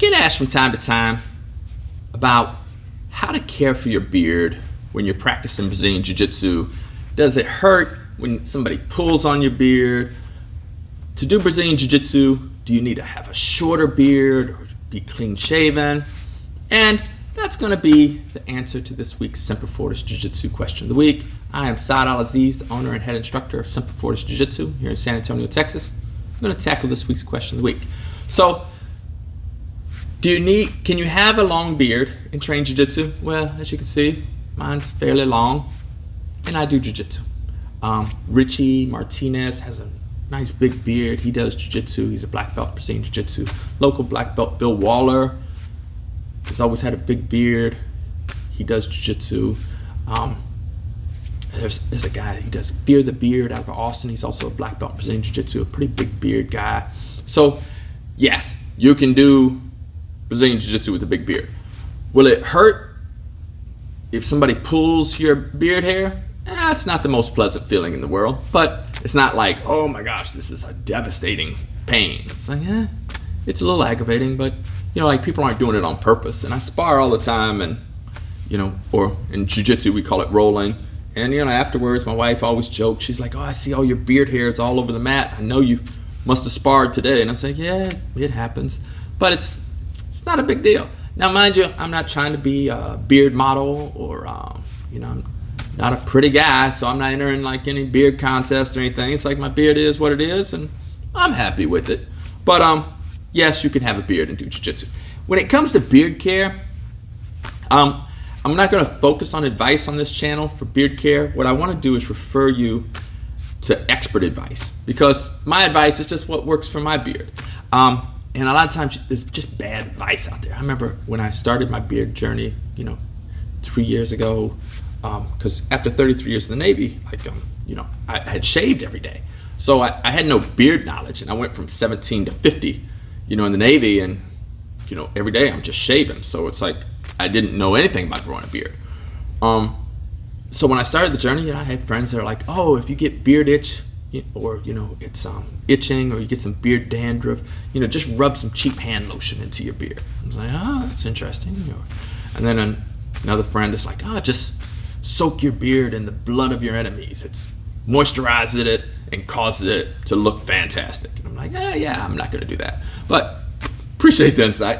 get asked from time to time about how to care for your beard when you're practicing Brazilian Jiu Jitsu. Does it hurt when somebody pulls on your beard? To do Brazilian Jiu Jitsu, do you need to have a shorter beard or be clean shaven? And that's going to be the answer to this week's Semper Fortis Jiu Jitsu question of the week. I am al-Aziz, the owner and head instructor of Semper Fortis Jiu Jitsu here in San Antonio, Texas. I'm going to tackle this week's question of the week. So, can you have a long beard and train Jiu Jitsu? Well, as you can see, mine's fairly long, and I do Jiu Jitsu. Richie Martinez has a nice big beard. He does Jiu Jitsu. He's a black belt Brazilian Jiu Jitsu. Local black belt Bill Waller has always had a big beard. He does Jiu Jitsu. There's a guy, he does Fear the Beard out of Austin. He's also a black belt Brazilian Jiu Jitsu, a pretty big beard guy. So, yes, you can do Brazilian Jiu Jitsu with a big beard. Will it hurt if somebody pulls your beard hair? It's not the most pleasant feeling in the world, but it's not like, oh my gosh, this is a devastating pain. It's like, it's a little aggravating, but like people aren't doing it on purpose. And I spar all the time, and or in jiu-jitsu we call it rolling. And afterwards, my wife always jokes. She's like, "Oh, I see all your beard hair. It's all over the mat. I know you must have sparred today." And I say, "Yeah, it happens, but it's not a big deal." Now, mind you, I'm not trying to be a beard model, or I'm not a pretty guy, so I'm not entering like any beard contest or anything. It's like my beard is what it is, and I'm happy with it. But yes, you can have a beard and do jiu-jitsu. When it comes to beard care, I'm not going to focus on advice on this channel for beard care. What I want to do is refer you to expert advice, because my advice is just what works for my beard. And a lot of times there's just bad advice out there. I remember when I started my beard journey, 3 years ago, because after 33 years in the Navy, I had shaved every day. So I had no beard knowledge, and I went from 17 to 50, in the Navy, and, every day I'm just shaving. So it's like I didn't know anything about growing a beard. So when I started the journey, I had friends that are like, "Oh, if you get beard itch, or it's itching, or you get some beard dandruff, just rub some cheap hand lotion into your beard." I was like, "Oh, that's interesting." And then another friend is like, "Oh, just soak your beard in the blood of your enemies. It's moisturizes it and causes it to look fantastic." And I'm like, "Yeah, I'm not going to do that." But appreciate the insight.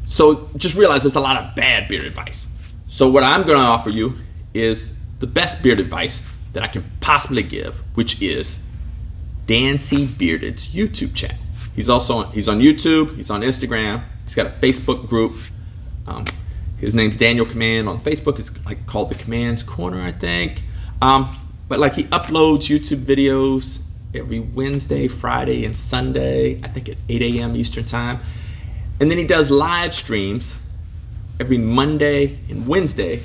So just realize there's a lot of bad beard advice. So what I'm going to offer you is the best beard advice that I can possibly give, which is Dan C. Bearded's YouTube channel. He's on YouTube, he's on Instagram, he's got a Facebook group. His name's Daniel Command. On Facebook, it's called the Command's Corner, I think. But he uploads YouTube videos every Wednesday, Friday, and Sunday, I think at 8 a.m. Eastern time. And then he does live streams every Monday and Wednesday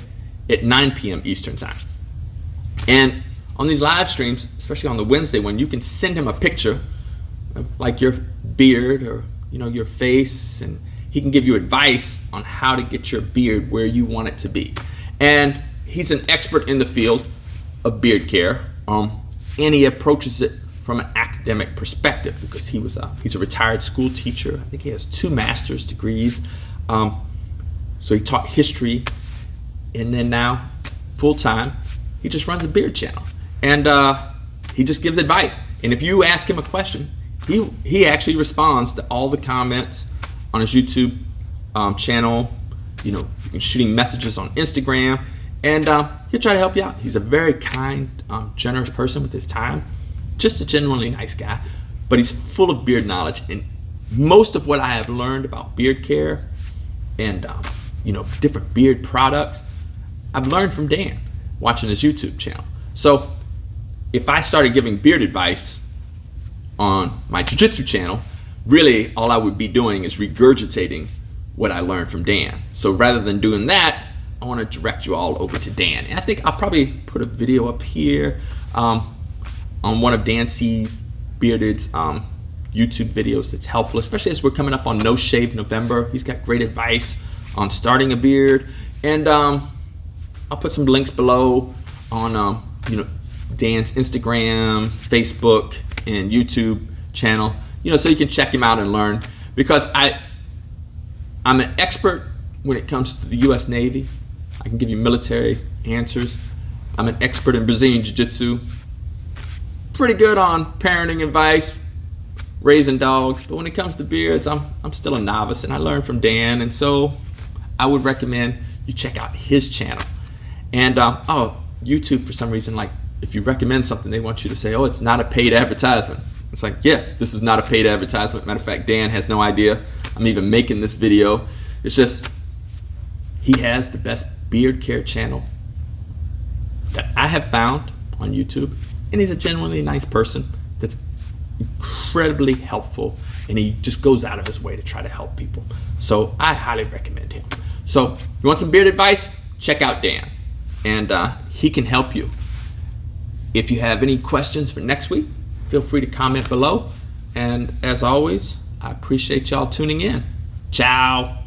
at 9 p.m. Eastern time. And on these live streams, especially on the Wednesday one, you can send him a picture of like your beard or your face, and he can give you advice on how to get your beard where you want it to be. And he's an expert in the field of beard care, and he approaches it from an academic perspective, because he's a retired school teacher. I think he has 2 master's degrees. So he taught history, and then now, full time, he just runs a beard channel, and he just gives advice. And if you ask him a question, he actually responds to all the comments on his YouTube channel. You can shoot him messages on Instagram, and he'll try to help you out. He's a very kind, generous person with his time. Just a genuinely nice guy, but he's full of beard knowledge. And most of what I have learned about beard care and different beard products, I've learned from Dan, watching his YouTube channel. So if I started giving beard advice on my jiu-jitsu channel, really all I would be doing is regurgitating what I learned from Dan. So rather than doing that, I want to direct you all over to Dan. And I think I'll probably put a video up here on one of Dan C's Bearded's YouTube videos that's helpful, especially as we're coming up on No Shave November. He's got great advice on starting a beard. And I'll put some links below on Dan's Instagram, Facebook, and YouTube channel, so you can check him out and learn. Because I'm an expert when it comes to the U.S. Navy. I can give you military answers. I'm an expert in Brazilian Jiu Jitsu. Pretty good on parenting advice, raising dogs, but when it comes to beards, I'm still a novice, and I learned from Dan, and so I would recommend you check out his channel. And YouTube, for some reason, like if you recommend something, they want you to say, oh, it's not a paid advertisement. It's like, yes, this is not a paid advertisement. Matter of fact, Dan has no idea I'm even making this video. It's just, he has the best beard care channel that I have found on YouTube, and he's a genuinely nice person that's incredibly helpful, and he just goes out of his way to try to help people. So I highly recommend him. So you want some beard advice? Check out Dan, and he can help you. If you have any questions for next week, feel free to comment below. And as always, I appreciate y'all tuning in. Ciao.